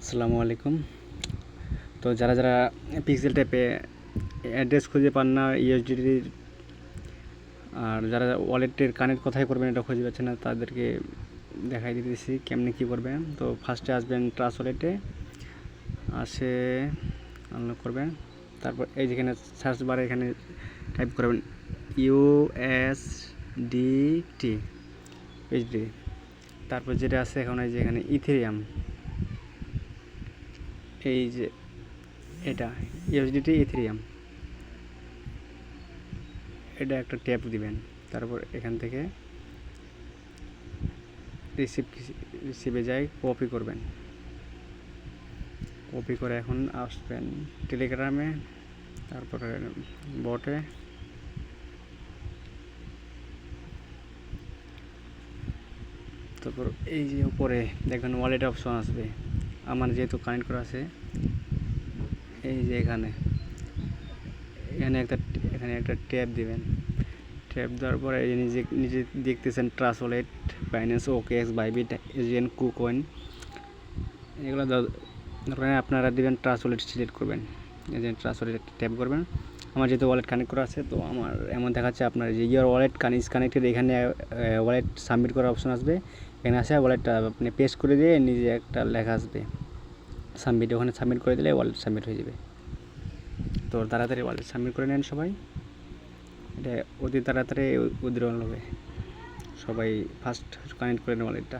আসসালামু আলাইকুম। তো যারা যারা পিক্সেল ট্যাপে অ্যাড্রেস খুঁজে পান না ইউএসডিটির, আর যারা ওয়ালেটের কানেক্ট কোথায় করবেন এটা খুঁজে পাচ্ছেন না, তাদেরকে দেখাই দিতেছি কেমনে কী করবেন। তো ফার্স্টে আসবেন ট্রাস্ট ওয়ালেটে, আসে আনলক করবেন। তারপর এই যেখানে সার্চ বারে এখানে টাইপ করবেন USDT এইচডি। তারপর যেটা আছে এখন এই যে এখানে ইথেরিয়াম, এই যে এটা ইউএসডিটি ইথেরিয়াম, এটা একটা ট্যাপ দিবেন। তারপর এখান থেকে রিসিভে যাই কপি করবেন। কপি করে এখন আসবেন টেলিগ্রামে, তারপরে বটে, তারপর এই যে উপরে দেখবেন ওয়ালেট অপশন আসবে। আমার যেহেতু কানেক্ট করা আছে, এই যে এখানে একটা ট্যাপ দিবেন। ট্যাপ দেওয়ার পরে এই নিজে দেখতেছেন trust wallet, Binance, OKX, Bybit, AGN, KuCoin, এগুলো দরকার আপনারা দিবেন। ট্রাস্ট ওয়ালেট সিলেক্ট করবেন, এই যে ট্রাস্ট ওয়ালেট ট্যাপ করবেন। আমার যেহেতু ওয়ালেট কানেক্ট করা আছে, তো আমার এমন দেখাচ্ছে আপনার যে ইয়ার ওয়ালেট ইজ কানেক্টেড। এখানে ওয়ালেট সাবমিট করার অপশন আসবে। এখানে আসে ওয়ালেটটা আপনি পেস্ট করে দিয়ে নিজে একটা লেখা আসবে সাবমিট, ওখানে সাবমিট করে দিলে ওয়ালেট সাবমিট হয়ে যাবে। তো তাড়াতাড়ি ওয়ালেট সাবমিট করে নেন সবাই, এটা অতি তাড়াতাড়ি উইথড্রল হবে। সবাই ফার্স্ট কানেক্ট করে নেন ওয়ালেটটা।